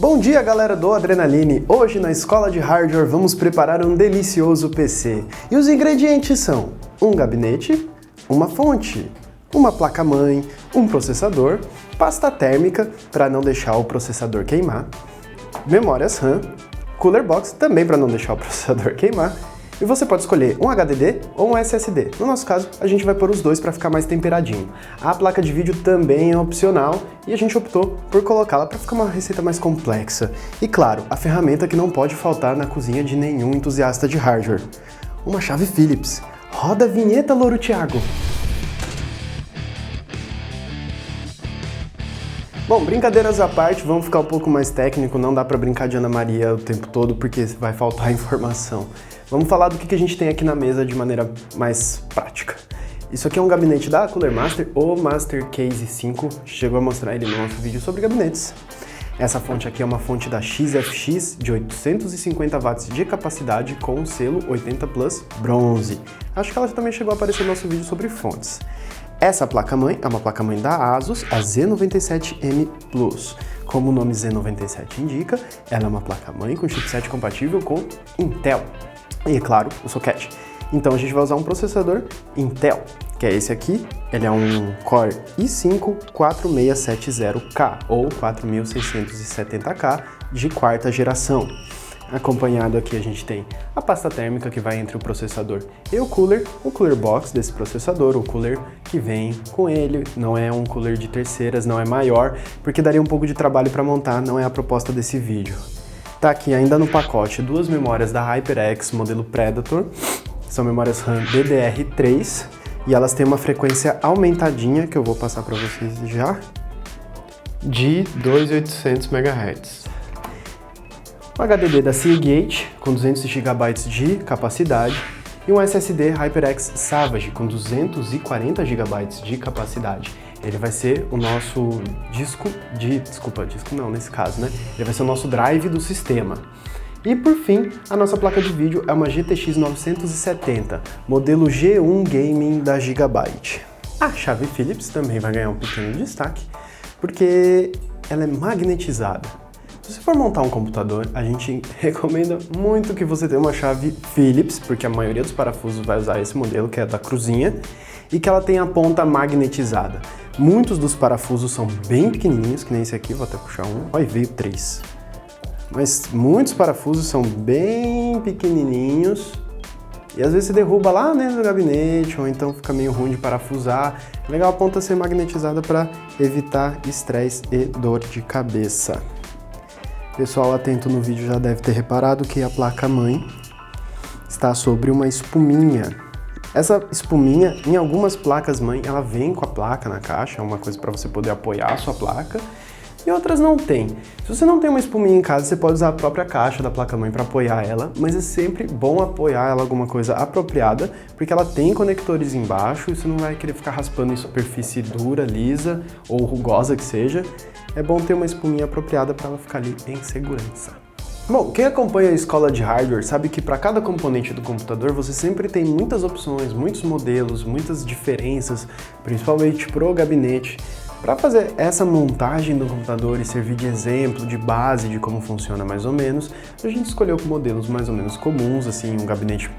Bom dia, galera do Adrenaline! Hoje na Escola de Hardware vamos preparar um delicioso PC. E os ingredientes são um gabinete, uma fonte, uma placa-mãe, um processador, pasta térmica para não deixar o processador queimar, memórias RAM, cooler box também para não deixar o processador queimar, e você pode escolher um HDD ou um SSD. No nosso caso, a gente vai pôr os dois para ficar mais temperadinho. A placa de vídeo também é opcional e a gente optou por colocá-la para ficar uma receita mais complexa. E claro, a ferramenta que não pode faltar na cozinha de nenhum entusiasta de hardware. Uma chave Phillips. Roda a vinheta, Louro Thiago! Bom, brincadeiras à parte, vamos ficar um pouco mais técnico, não dá para brincar de Ana Maria o tempo todo porque vai faltar informação. Vamos falar do que a gente tem aqui na mesa de maneira mais prática. Isso aqui é um gabinete da Cooler Master, o Master Case 5, chegou a mostrar ele no nosso vídeo sobre gabinetes. Essa fonte aqui é uma fonte da XFX de 850 watts de capacidade com o selo 80 Plus bronze. Acho que ela também chegou a aparecer no nosso vídeo sobre fontes. Essa placa-mãe é uma placa-mãe da ASUS, a Z97M Plus. Como o nome Z97 indica, ela é uma placa-mãe com chipset compatível com Intel. E, claro, o socket. Então a gente vai usar um processador Intel, que é esse aqui. Ele é um Core i5 4670K, ou 4670K de quarta geração. Acompanhado aqui a gente tem a pasta térmica que vai entre o processador e o cooler box desse processador, o cooler que vem com ele, não é um cooler de terceiras, não é maior, porque daria um pouco de trabalho para montar, não é a proposta desse vídeo. Tá aqui ainda no pacote duas memórias da HyperX modelo Predator, são memórias RAM DDR3 e elas têm uma frequência aumentadinha, que eu vou passar para vocês já, de 2.800 MHz. Um HDD da Seagate com 200 GB de capacidade e um SSD HyperX Savage com 240 GB de capacidade. Ele vai ser o nosso disco não nesse caso, né? Ele vai ser o nosso drive do sistema. E por fim, a nossa placa de vídeo é uma GTX 970, modelo G1 Gaming da Gigabyte. A chave Phillips também vai ganhar um pequeno destaque, porque ela é magnetizada. Se você for montar um computador, a gente recomenda muito que você tenha uma chave Phillips, porque a maioria dos parafusos vai usar esse modelo, que é da cruzinha, e que ela tenha a ponta magnetizada. Muitos dos parafusos são bem pequenininhos, que nem esse aqui, vou até puxar um, olha, veio 3. Mas muitos parafusos são bem pequenininhos, e às vezes você derruba lá dentro do gabinete, ou então fica meio ruim de parafusar. É legal a ponta ser magnetizada para evitar estresse e dor de cabeça. Pessoal atento no vídeo já deve ter reparado que a placa-mãe está sobre uma espuminha. Essa espuminha, em algumas placas-mãe, ela vem com a placa na caixa, é uma coisa para você poder apoiar a sua placa, e outras não tem. Se você não tem uma espuminha em casa, você pode usar a própria caixa da placa-mãe para apoiar ela, mas é sempre bom apoiar ela alguma coisa apropriada, porque ela tem conectores embaixo e você não vai querer ficar raspando em superfície dura, lisa ou rugosa que seja. É bom ter uma espuminha apropriada para ela ficar ali em segurança. Bom, quem acompanha a escola de hardware sabe que para cada componente do computador você sempre tem muitas opções, muitos modelos, muitas diferenças, principalmente pro gabinete. Para fazer essa montagem do computador e servir de exemplo, de base de como funciona mais ou menos, a gente escolheu modelos mais ou menos comuns, assim, um gabinete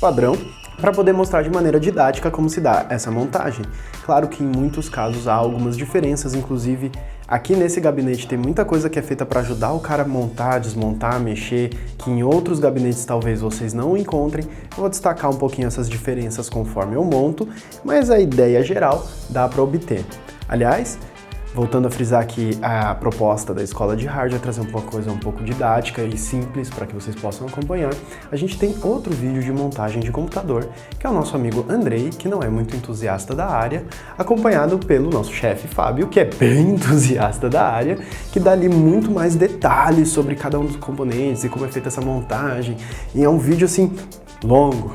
padrão, para poder mostrar de maneira didática como se dá essa montagem. Claro que em muitos casos há algumas diferenças, inclusive aqui nesse gabinete tem muita coisa que é feita para ajudar o cara a montar, desmontar, mexer, que em outros gabinetes talvez vocês não encontrem. Eu vou destacar um pouquinho essas diferenças conforme eu monto, mas a ideia geral dá para obter. Aliás, voltando a frisar aqui a proposta da escola de hardware é trazer uma coisa um pouco didática e simples para que vocês possam acompanhar. A gente tem outro vídeo de montagem de computador, que é o nosso amigo Andrei, que não é muito entusiasta da área, acompanhado pelo nosso chefe Fábio, que é bem entusiasta da área, que dá ali muito mais detalhes sobre cada um dos componentes e como é feita essa montagem. E é um vídeo assim, longo.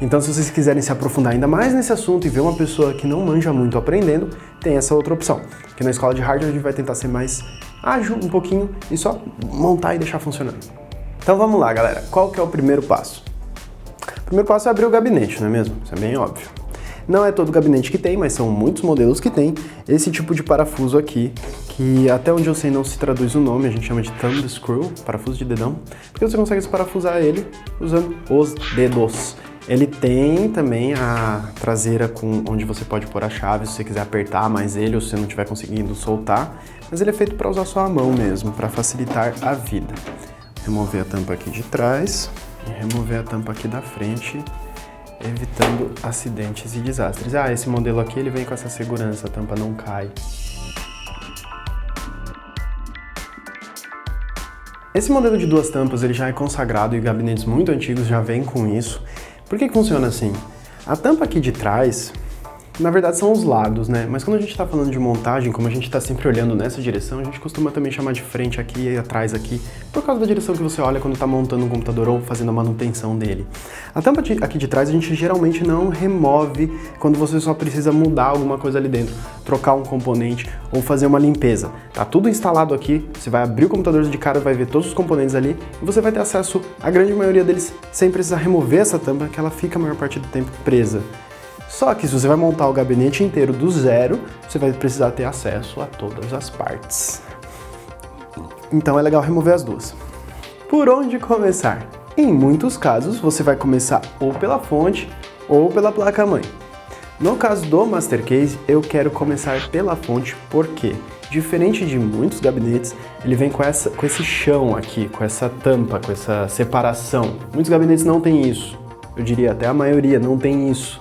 Então, se vocês quiserem se aprofundar ainda mais nesse assunto e ver uma pessoa que não manja muito aprendendo, tem essa outra opção. Porque na escola de hardware a gente vai tentar ser mais ágil um pouquinho e só montar e deixar funcionando. Então vamos lá, galera. Qual que é o primeiro passo? O primeiro passo é abrir o gabinete, não é mesmo? Isso é bem óbvio. Não é todo gabinete que tem, mas são muitos modelos que tem esse tipo de parafuso aqui, que até onde eu sei não se traduz o nome, a gente chama de thumb screw, parafuso de dedão, porque você consegue parafusar ele usando os dedos. Ele tem também a traseira onde você pode pôr a chave se você quiser apertar mais ele ou se você não estiver conseguindo soltar, mas ele é feito para usar só a mão mesmo, para facilitar a vida. Remover a tampa aqui de trás e remover a tampa aqui da frente, evitando acidentes e desastres. Ah, esse modelo aqui ele vem com essa segurança, a tampa não cai. Esse modelo de duas tampas ele já é consagrado e gabinetes muito antigos já vêm com isso. Por que funciona assim? A tampa aqui de trás, na verdade são os lados, né? Mas quando a gente está falando de montagem, como a gente está sempre olhando nessa direção, a gente costuma também chamar de frente aqui e atrás aqui, por causa da direção que você olha quando está montando um computador ou fazendo a manutenção dele. A tampa aqui de trás a gente geralmente não remove quando você só precisa mudar alguma coisa ali dentro, trocar um componente ou fazer uma limpeza. Tá tudo instalado aqui, você vai abrir o computador de cara, vai ver todos os componentes ali e você vai ter acesso à grande maioria deles sem precisar remover essa tampa, que ela fica a maior parte do tempo presa. Só que se você vai montar o gabinete inteiro do zero, você vai precisar ter acesso a todas as partes. Então é legal remover as duas. Por onde começar? Em muitos casos, você vai começar ou pela fonte ou pela placa-mãe. No caso do Mastercase, eu quero começar pela fonte porque, diferente de muitos gabinetes, ele vem com esse chão aqui, com essa tampa, com essa separação. Muitos gabinetes não têm isso. Eu diria até a maioria não tem isso.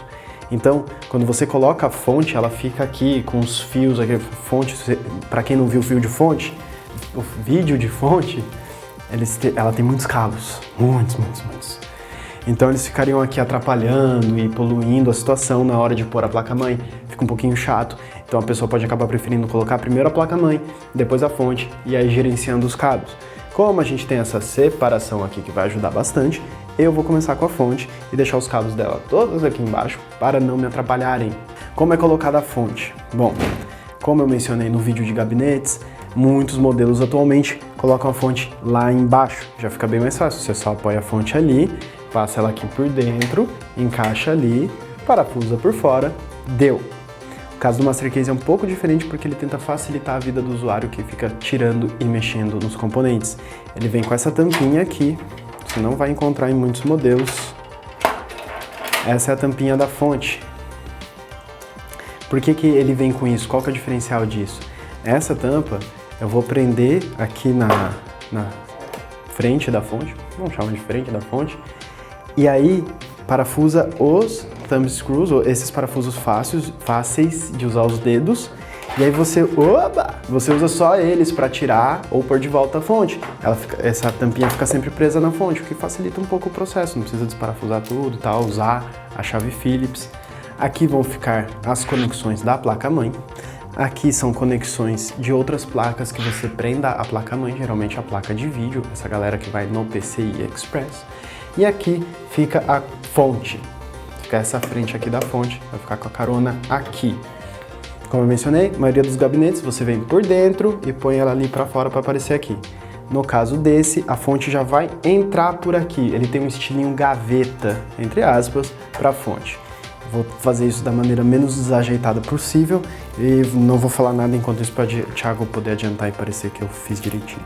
Então, quando você coloca a fonte, ela fica aqui com os fios, aqui, fonte, para quem não viu o fio de fonte, o vídeo de fonte, ela tem muitos cabos, muitos. Então eles ficariam aqui atrapalhando e poluindo a situação na hora de pôr a placa-mãe, fica um pouquinho chato. Então a pessoa pode acabar preferindo colocar primeiro a placa-mãe, depois a fonte e aí gerenciando os cabos. Como a gente tem essa separação aqui que vai ajudar bastante, eu vou começar com a fonte e deixar os cabos dela todos aqui embaixo para não me atrapalharem. Como é colocada a fonte? Bom, como eu mencionei no vídeo de gabinetes, muitos modelos atualmente colocam a fonte lá embaixo. Já fica bem mais fácil, você só apoia a fonte ali, passa ela aqui por dentro, encaixa ali, parafusa por fora, deu. O caso do Mastercase é um pouco diferente porque ele tenta facilitar a vida do usuário que fica tirando e mexendo nos componentes. Ele vem com essa tampinha aqui, você não vai encontrar em muitos modelos. Essa é a tampinha da fonte. Por que ele vem com isso? Qual que é o diferencial disso? Essa tampa eu vou prender aqui na frente da fonte, vamos chamar de frente da fonte, e aí parafusa os thumb screws, ou esses parafusos fáceis de usar os dedos, e aí você usa só eles para tirar ou pôr de volta a fonte. Essa tampinha fica sempre presa na fonte, o que facilita um pouco o processo, não precisa desparafusar tudo e tal, usar a chave Phillips. Aqui vão ficar as conexões da placa-mãe. Aqui são conexões de outras placas que você prenda a placa-mãe, geralmente a placa de vídeo, essa galera que vai no PCI Express. E aqui fica a fonte, fica essa frente aqui da fonte, vai ficar com a carona aqui. Como eu mencionei, a maioria dos gabinetes você vem por dentro e põe ela ali para fora para aparecer aqui. No caso desse, a fonte já vai entrar por aqui, ele tem um estilinho gaveta, entre aspas, para a fonte. Vou fazer isso da maneira menos desajeitada possível e não vou falar nada enquanto isso para o Thiago poder adiantar e parecer que eu fiz direitinho.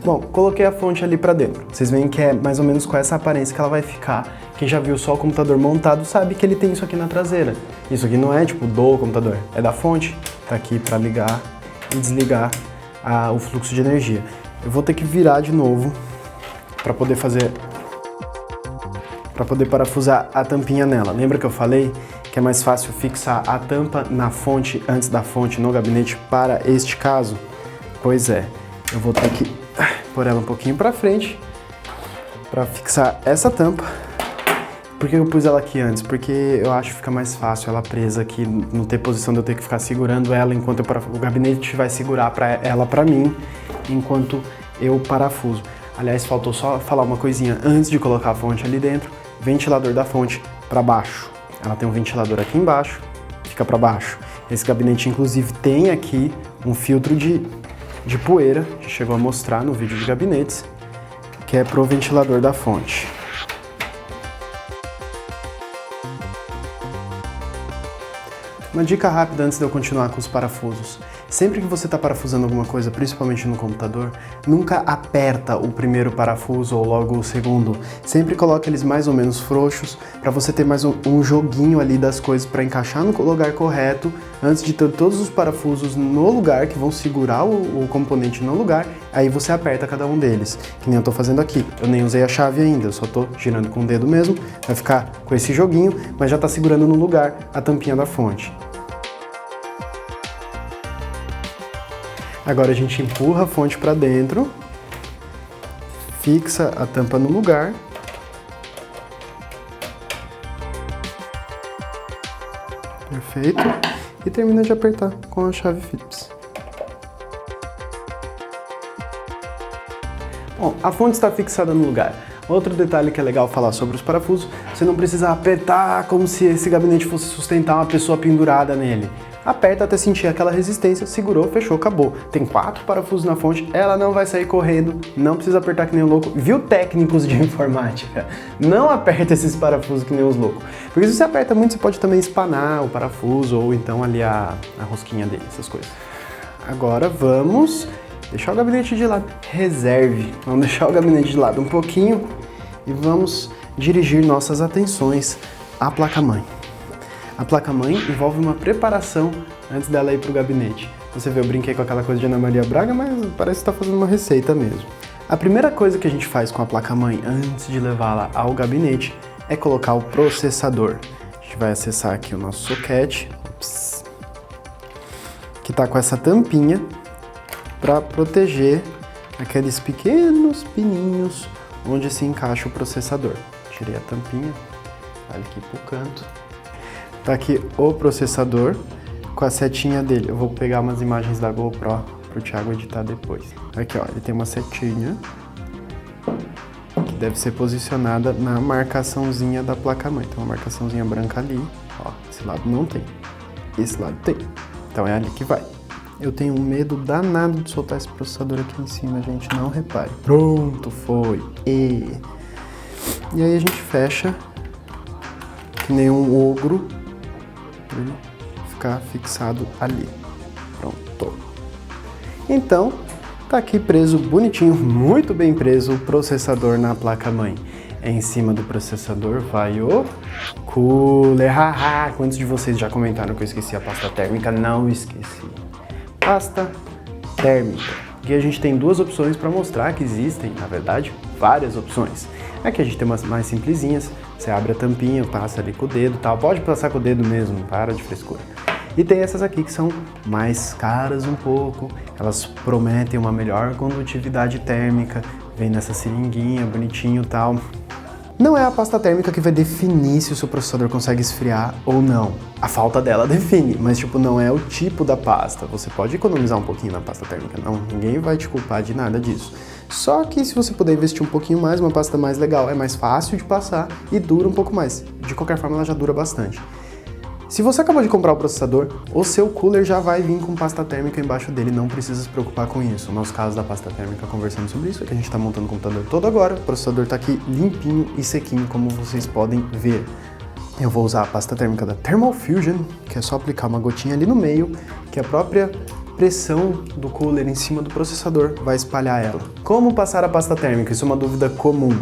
Bom, coloquei a fonte ali para dentro. Vocês veem que é mais ou menos com essa aparência que ela vai ficar. Quem já viu só o computador montado sabe que ele tem isso aqui na traseira. Isso aqui não é tipo do computador, é da fonte. Tá aqui para ligar e desligar o fluxo de energia. Eu vou ter que virar de novo para poder parafusar a tampinha nela. Lembra que eu falei que é mais fácil fixar a tampa na fonte antes da fonte no gabinete para este caso? Pois é, eu vou ter que pôr ela um pouquinho para frente para fixar essa tampa. Por que eu pus ela aqui antes? Porque eu acho que fica mais fácil ela presa aqui, não ter posição de eu ter que ficar segurando ela enquanto o gabinete vai segurar ela para mim enquanto eu parafuso. Aliás, faltou só falar uma coisinha antes de colocar a fonte ali dentro. Ventilador da fonte para baixo. Ela tem um ventilador aqui embaixo, fica para baixo. Esse gabinete, inclusive, tem aqui um filtro de poeira, que chegou a mostrar no vídeo de gabinetes, que é pro ventilador da fonte. Uma dica rápida antes de eu continuar com os parafusos. Sempre que você está parafusando alguma coisa, principalmente no computador, nunca aperta o primeiro parafuso ou logo o segundo. Sempre coloque eles mais ou menos frouxos para você ter mais um joguinho ali das coisas para encaixar no lugar correto antes de ter todos os parafusos no lugar que vão segurar o componente no lugar. Aí você aperta cada um deles, que nem eu estou fazendo aqui. Eu nem usei a chave ainda, eu só estou girando com o dedo mesmo, vai ficar com esse joguinho, mas já está segurando no lugar a tampinha da fonte. Agora a gente empurra a fonte para dentro, fixa a tampa no lugar. Perfeito. E termina de apertar com a chave Phillips. Bom, a fonte está fixada no lugar. Outro detalhe que é legal falar sobre os parafusos, você não precisa apertar como se esse gabinete fosse sustentar uma pessoa pendurada nele. Aperta até sentir aquela resistência, segurou, fechou, acabou. Tem 4 parafusos na fonte, ela não vai sair correndo, não precisa apertar que nem um louco. Viu, técnicos de informática? Não aperta esses parafusos que nem os loucos. Porque se você aperta muito, você pode também espanar o parafuso ou então ali a rosquinha dele, essas coisas. Agora vamos deixar o gabinete de lado. Reserve. Vamos deixar o gabinete de lado um pouquinho e vamos dirigir nossas atenções à placa-mãe. A placa-mãe envolve uma preparação antes dela ir para o gabinete. Você vê, eu brinquei com aquela coisa de Ana Maria Braga, mas parece que está fazendo uma receita mesmo. A primeira coisa que a gente faz com a placa-mãe antes de levá-la ao gabinete é colocar o processador. A gente vai acessar aqui o nosso soquete, que está com essa tampinha para proteger aqueles pequenos pininhos onde se encaixa o processador. Tirei a tampinha, vai aqui pro canto. Tá aqui o processador com a setinha dele. Eu vou pegar umas imagens da GoPro pro Thiago editar depois. Aqui, ó, ele tem uma setinha que deve ser posicionada na marcaçãozinha da placa-mãe. Tem uma marcaçãozinha branca ali, ó, esse lado não tem, esse lado tem. Então é ali que vai. Eu tenho um medo danado de soltar esse processador aqui em cima, gente, não repare. Pronto, foi. E aí a gente fecha que nem um ogro para ele ficar fixado ali. Pronto. Então, tá aqui preso bonitinho, muito bem preso o processador na placa-mãe. Em cima do processador vai o cooler. Haha, quantos de vocês já comentaram que eu esqueci a pasta térmica? Não esqueci. Pasta térmica. Aqui a gente tem 2 opções para mostrar que existem, na verdade, várias opções. Aqui a gente tem umas mais simplesinhas, você abre a tampinha, passa ali com o dedo e tal, pode passar com o dedo mesmo, para de frescura. E tem essas aqui que são mais caras um pouco, elas prometem uma melhor condutividade térmica, vem nessa seringuinha, bonitinho e tal. Não é a pasta térmica que vai definir se o seu processador consegue esfriar ou não. A falta dela define, mas tipo, não é o tipo da pasta. Você pode economizar um pouquinho na pasta térmica, não. Ninguém vai te culpar de nada disso. Só que se você puder investir um pouquinho mais, uma pasta mais legal, é mais fácil de passar e dura um pouco mais. De qualquer forma, ela já dura bastante. Se você acabou de comprar o processador, o seu cooler já vai vir com pasta térmica embaixo dele, não precisa se preocupar com isso. No nosso caso da pasta térmica, conversando sobre isso, é que a gente está montando o computador todo agora, o processador está aqui limpinho e sequinho, como vocês podem ver. Eu vou usar a pasta térmica da Thermal Fusion, que é só aplicar uma gotinha ali no meio, que a própria pressão do cooler em cima do processador vai espalhar ela. Como passar a pasta térmica? Isso é uma dúvida comum.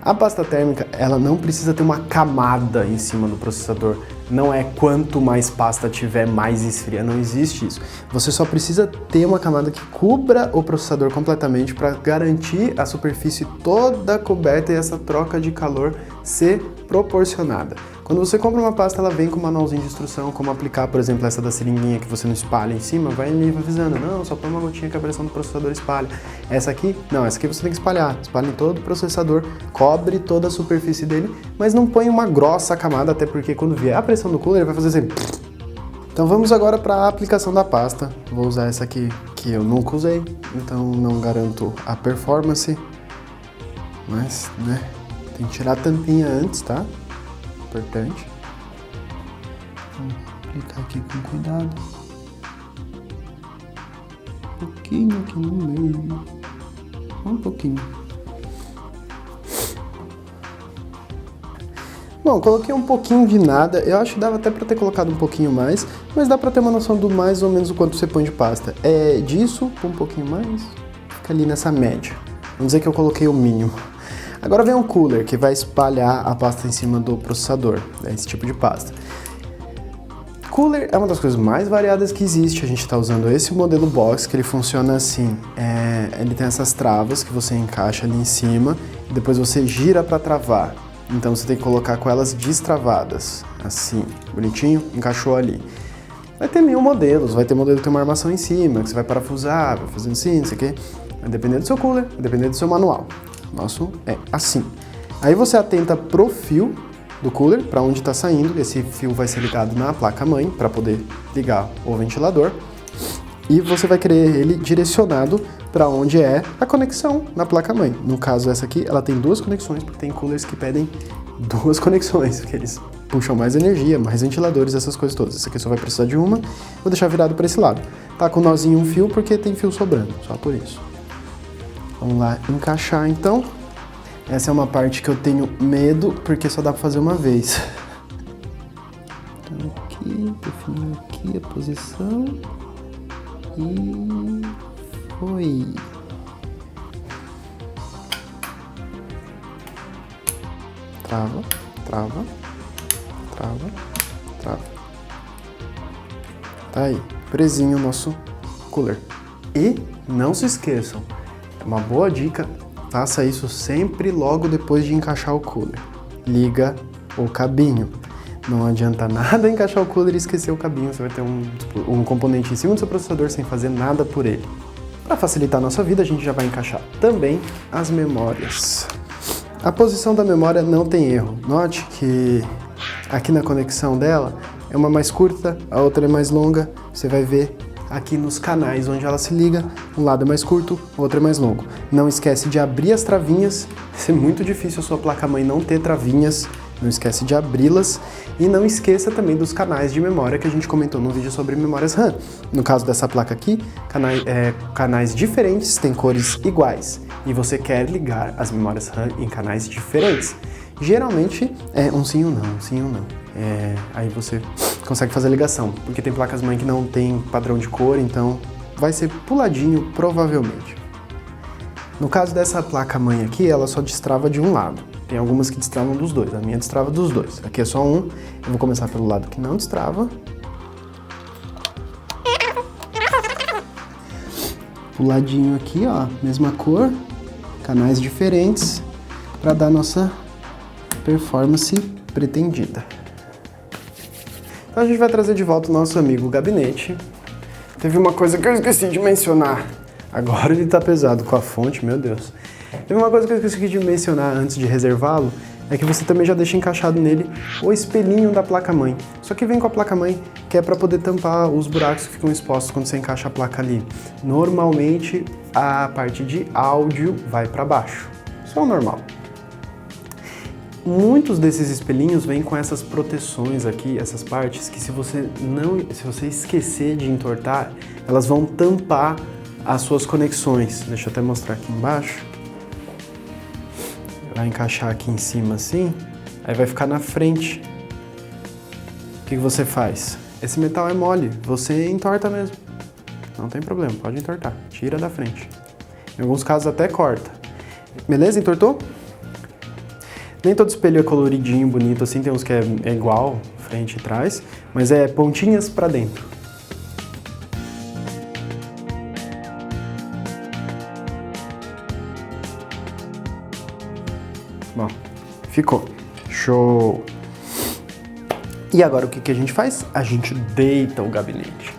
A pasta térmica, ela não precisa ter uma camada em cima do processador. Não é quanto mais pasta tiver, mais esfria. Não existe isso. Você só precisa ter uma camada que cubra o processador completamente para garantir a superfície toda coberta e essa troca de calor ser proporcionada. Quando você compra uma pasta, ela vem com um manualzinho de instrução, como aplicar, por exemplo, essa da seringuinha que você não espalha em cima, vai ali avisando, não, só põe uma gotinha que a pressão do processador espalha. Essa aqui, não, essa aqui você tem que espalhar. Espalha em todo o processador, cobre toda a superfície dele, mas não põe uma grossa camada, até porque quando vier a pressão do cooler, ele vai fazer assim. Então vamos agora para a aplicação da pasta. Vou usar essa aqui que eu nunca usei, então não garanto a performance, mas, né, tem que tirar a tampinha antes, tá? Importante. Vou aplicar aqui com cuidado. Um pouquinho aqui no meio. Um pouquinho. Bom, coloquei um pouquinho de nada, eu acho que dava até para ter colocado um pouquinho mais, mas dá para ter uma noção do mais ou menos o quanto você põe de pasta. É disso, um pouquinho mais, fica ali nessa média. Vamos dizer que eu coloquei o mínimo. Agora vem um cooler, que vai espalhar a pasta em cima do processador, esse tipo de pasta. Cooler é uma das coisas mais variadas que existe, a gente está usando esse modelo box, que ele funciona assim, ele tem essas travas que você encaixa ali em cima, e depois você gira para travar. Então você tem que colocar com elas destravadas, assim, bonitinho, encaixou ali. Vai ter 1000 modelos, vai ter modelo que tem uma armação em cima, que você vai parafusar, vai fazendo assim, não sei o quê. Vai depender do seu cooler, vai depender do seu manual. O nosso é assim. Aí você atenta pro fio do cooler, para onde está saindo, esse fio vai ser ligado na placa-mãe, para poder ligar o ventilador. E você vai querer ele direcionado para onde é a conexão na placa-mãe. No caso, essa aqui, ela tem 2 conexões, porque tem coolers que pedem 2 conexões, porque eles puxam mais energia, mais ventiladores, essas coisas todas. Essa aqui só vai precisar de uma, vou deixar virado para esse lado. Tá com nozinho um fio, porque tem fio sobrando, só por isso. Vamos lá encaixar, então. Essa é uma parte que eu tenho medo, porque só dá para fazer uma vez. Então aqui, definir aqui a posição. E foi. Trava, trava, trava, trava. Tá aí, presinho o nosso cooler. E não se esqueçam, uma boa dica, faça isso sempre logo depois de encaixar o cooler. Liga o cabinho. Não adianta nada encaixar o cooler e esquecer o cabinho, você vai ter um componente em cima do seu processador sem fazer nada por ele. Para facilitar a nossa vida, a gente já vai encaixar também as memórias. A posição da memória não tem erro. Note que aqui na conexão dela é uma mais curta, a outra é mais longa. Você vai ver aqui nos canais onde ela se liga, um lado é mais curto, o outro é mais longo. Não esquece de abrir as travinhas, vai ser muito difícil a sua placa-mãe não ter travinhas. Não esquece de abri-las e não esqueça também dos canais de memória que a gente comentou no vídeo sobre memórias RAM. No caso dessa placa aqui, canais diferentes têm cores iguais e você quer ligar as memórias RAM em canais diferentes. Geralmente é um sim ou não, um sim ou não. Aí você consegue fazer a ligação, porque tem placas-mãe que não tem padrão de cor, então vai ser puladinho provavelmente. No caso dessa placa-mãe aqui, ela só destrava de um lado. Tem algumas que destravam dos dois, a minha destrava dos dois. Aqui é só um, eu vou começar pelo lado que não destrava. Puladinho aqui, ó, mesma cor, canais diferentes, para dar nossa performance pretendida. Então a gente vai trazer de volta o nosso amigo gabinete. Teve uma coisa que eu esqueci de mencionar. Agora ele tá pesado com a fonte, meu Deus. Teve uma coisa que eu esqueci de mencionar antes de reservá-lo, é que você também já deixa encaixado nele o espelhinho da placa-mãe. Só que vem com a placa-mãe, que é para poder tampar os buracos que ficam expostos quando você encaixa a placa ali. Normalmente, a parte de áudio vai para baixo. Só o normal. Muitos desses espelhinhos vêm com essas proteções aqui, essas partes, que se você esquecer de entortar, elas vão tampar as suas conexões. Deixa eu até mostrar aqui embaixo. Vai encaixar aqui em cima assim, aí vai ficar na frente. O que você faz? Esse metal é mole, você entorta mesmo. Não tem problema, pode entortar, tira da frente. Em alguns casos até corta. Beleza? Entortou? Nem todo espelho é coloridinho, bonito assim, tem uns que é igual, frente e trás, mas é pontinhas pra dentro. Bom, ficou. Show! E agora o que a gente faz? A gente deita o gabinete.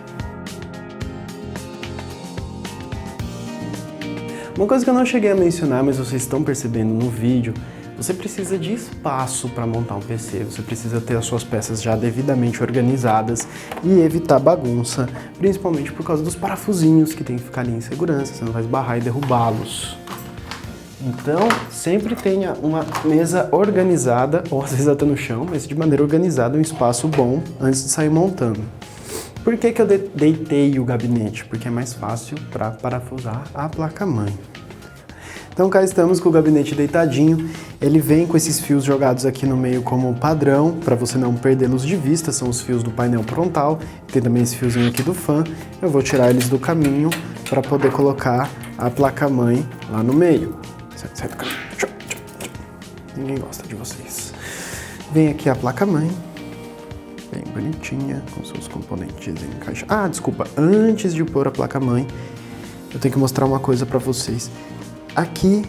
Uma coisa que eu não cheguei a mencionar, mas vocês estão percebendo no vídeo, você precisa de espaço para montar um PC, você precisa ter as suas peças já devidamente organizadas e evitar bagunça, principalmente por causa dos parafusinhos que tem que ficar ali em segurança, você não vai esbarrar e derrubá-los. Então, sempre tenha uma mesa organizada, ou às vezes até no chão, mas de maneira organizada, um espaço bom antes de sair montando. Por que eu deitei o gabinete? Porque é mais fácil para parafusar a placa-mãe. Então cá estamos com o gabinete deitadinho, ele vem com esses fios jogados aqui no meio como padrão, para você não perdê-los de vista, são os fios do painel frontal, tem também esse fiozinho aqui do fã, eu vou tirar eles do caminho para poder colocar a placa-mãe lá no meio. Sai do caminho. Ninguém gosta de vocês. Vem aqui a placa-mãe, bem bonitinha, com seus componentes encaixados. Ah, desculpa, antes de pôr a placa-mãe, eu tenho que mostrar uma coisa para vocês. Aqui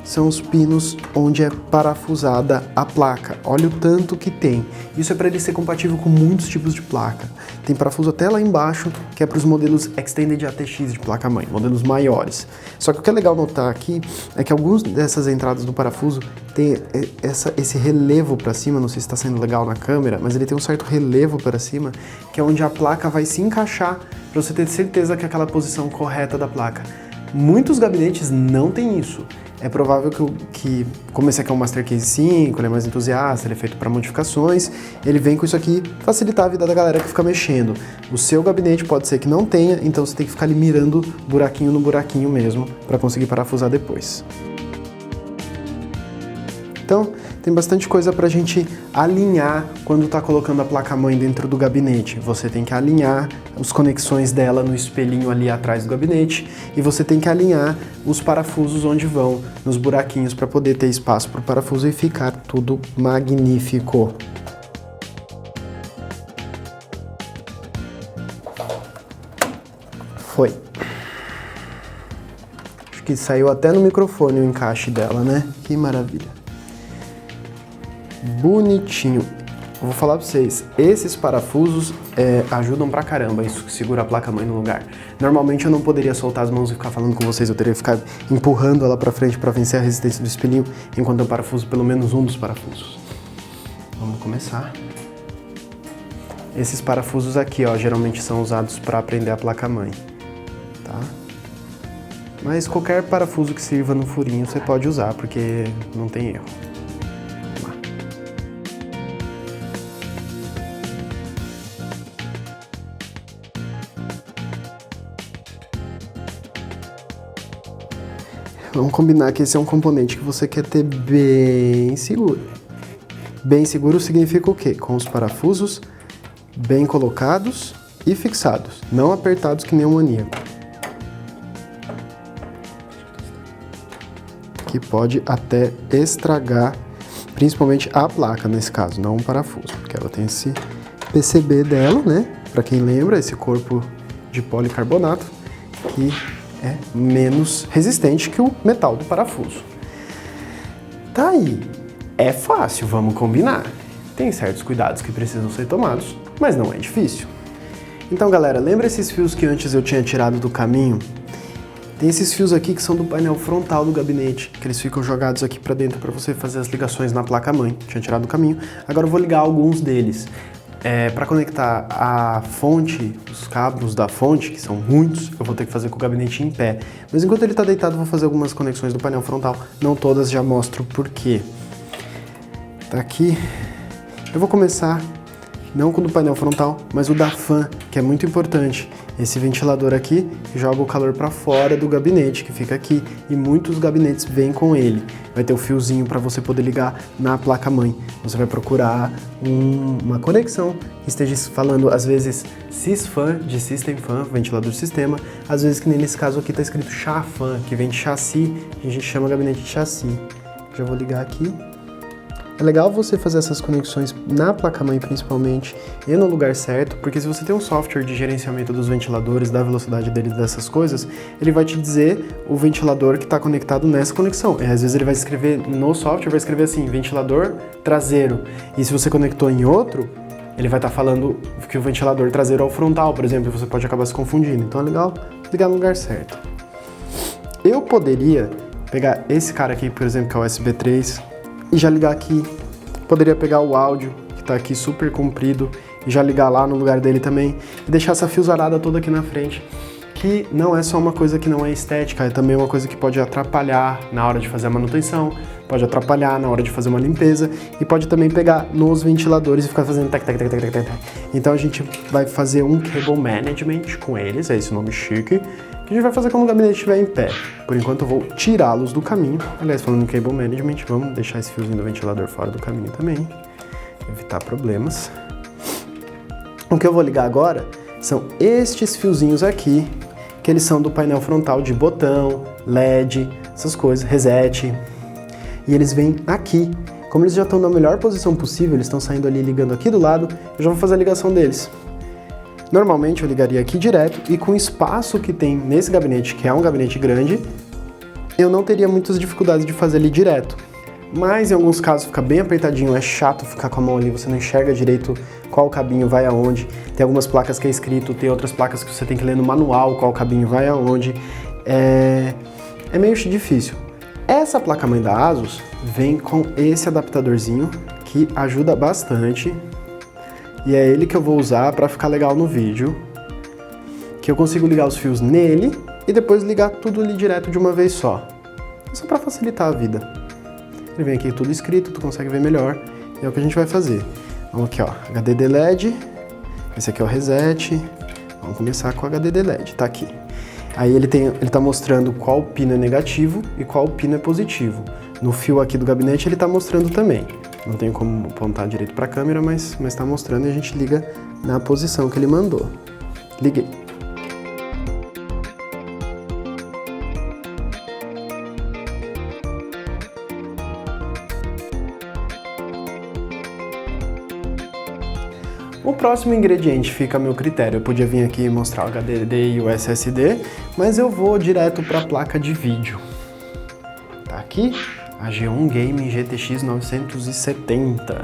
são os pinos onde é parafusada a placa. Olha o tanto que tem. Isso é para ele ser compatível com muitos tipos de placa. Tem parafuso até lá embaixo, que é para os modelos Extended ATX de placa-mãe, modelos maiores. Só que o que é legal notar aqui é que algumas dessas entradas do parafuso tem esse relevo para cima, não sei se está sendo legal na câmera, mas ele tem um certo relevo para cima, que é onde a placa vai se encaixar, para você ter certeza que é aquela posição correta da placa. Muitos gabinetes não tem isso. É provável que como esse aqui é um Master Case 5, ele é mais entusiasta, ele é feito para modificações, ele vem com isso aqui facilitar a vida da galera que fica mexendo. O seu gabinete pode ser que não tenha, então você tem que ficar ali mirando buraquinho no buraquinho mesmo para conseguir parafusar depois. Então, tem bastante coisa para a gente alinhar quando está colocando a placa-mãe dentro do gabinete. Você tem que alinhar as conexões dela no espelhinho ali atrás do gabinete e você tem que alinhar os parafusos onde vão, nos buraquinhos, para poder ter espaço para o parafuso e ficar tudo magnífico. Foi. Acho que saiu até no microfone o encaixe dela, né? Que maravilha. Bonitinho. Eu vou falar pra vocês, esses parafusos ajudam pra caramba, isso que segura a placa-mãe no lugar. Normalmente eu não poderia soltar as mãos e ficar falando com vocês, eu teria que ficar empurrando ela pra frente pra vencer a resistência do espelhinho, enquanto eu parafuso pelo menos um dos parafusos. Vamos começar. Esses parafusos aqui, ó, geralmente são usados pra prender a placa-mãe, tá? Mas qualquer parafuso que sirva no furinho você pode usar, porque não tem erro. Vamos combinar que esse é um componente que você quer ter bem seguro. Bem seguro significa o quê? Com os parafusos bem colocados e fixados, não apertados que nem um maníaco. Que pode até estragar, principalmente a placa nesse caso, não um parafuso, porque ela tem esse PCB dela, né? Para quem lembra, esse corpo de policarbonato que é menos resistente que o metal do parafuso. Tá aí. É fácil, vamos combinar. Tem certos cuidados que precisam ser tomados, mas não é difícil. Então, galera, lembra esses fios que antes eu tinha tirado do caminho? Tem esses fios aqui que são do painel frontal do gabinete, que eles ficam jogados aqui para dentro para você fazer as ligações na placa-mãe. Tinha tirado do caminho. Agora eu vou ligar alguns deles. Para conectar a fonte, os cabos da fonte, que são muitos, eu vou ter que fazer com o gabinete em pé. Mas enquanto ele está deitado, eu vou fazer algumas conexões do painel frontal. Não todas, já mostro por quê. Tá aqui. Eu vou começar, não com o do painel frontal, mas o da fan, que é muito importante. Esse ventilador aqui joga o calor para fora do gabinete, que fica aqui, e muitos gabinetes vêm com ele. Vai ter o fiozinho para você poder ligar na placa-mãe. Você vai procurar uma conexão que esteja falando, às vezes, SysFan, de System Fan, ventilador sistema, às vezes, que nem nesse caso aqui está escrito ChaFan, que vem de chassi, a gente chama gabinete de chassi. Já vou ligar aqui. É legal você fazer essas conexões na placa-mãe principalmente e no lugar certo, porque se você tem um software de gerenciamento dos ventiladores, da velocidade deles, dessas coisas, ele vai te dizer o ventilador que está conectado nessa conexão. E às vezes ele vai escrever no software, vai escrever assim, ventilador traseiro. E se você conectou em outro, ele vai estar falando que o ventilador traseiro é o frontal, por exemplo, e você pode acabar se confundindo. Então é legal ligar no lugar certo. Eu poderia pegar esse cara aqui, por exemplo, que é o USB 3, e já ligar aqui. Poderia pegar o áudio, que tá aqui super comprido, e já ligar lá no lugar dele também, e deixar essa fiozarada toda aqui na frente, que não é só uma coisa que não é estética, é também uma coisa que pode atrapalhar na hora de fazer a manutenção, pode atrapalhar na hora de fazer uma limpeza, e pode também pegar nos ventiladores e ficar fazendo tac, tac, tac, tac, tac, tac. Então a gente vai fazer um cable management com eles, é esse o nome chique, que a gente vai fazer quando o gabinete estiver em pé. Por enquanto eu vou tirá-los do caminho. Aliás, falando em cable management, vamos deixar esse fiozinho do ventilador fora do caminho também, evitar problemas. O que eu vou ligar agora são estes fiozinhos aqui, que eles são do painel frontal de botão, LED, essas coisas, reset. E eles vêm aqui. Como eles já estão na melhor posição possível, eles estão saindo ali ligando aqui do lado, eu já vou fazer a ligação deles. Normalmente eu ligaria aqui direto e com o espaço que tem nesse gabinete, que é um gabinete grande, eu não teria muitas dificuldades de fazer ali direto. Mas em alguns casos fica bem apertadinho, é chato ficar com a mão ali, você não enxerga direito qual cabinho vai aonde. Tem algumas placas que é escrito, tem outras placas que você tem que ler no manual qual cabinho vai aonde. É meio difícil. Essa placa-mãe da ASUS vem com esse adaptadorzinho que ajuda bastante. E é ele que eu vou usar para ficar legal no vídeo. Que eu consigo ligar os fios nele e depois ligar tudo ali direto de uma vez só. É só para facilitar a vida. Ele vem aqui tudo escrito, tu consegue ver melhor. E é o que a gente vai fazer. Vamos aqui, ó, HDD LED. Esse aqui é o reset. Vamos começar com o HDD LED, tá aqui. Aí ele tá mostrando qual pino é negativo e qual pino é positivo. No fio aqui do gabinete ele tá mostrando também. Não tenho como apontar direito para a câmera, mas tá mostrando e a gente liga na posição que ele mandou. Liguei. O próximo ingrediente fica a meu critério. Eu podia vir aqui e mostrar o HDD e o SSD, mas eu vou direto para a placa de vídeo. Tá aqui. A G1 Game GTX 970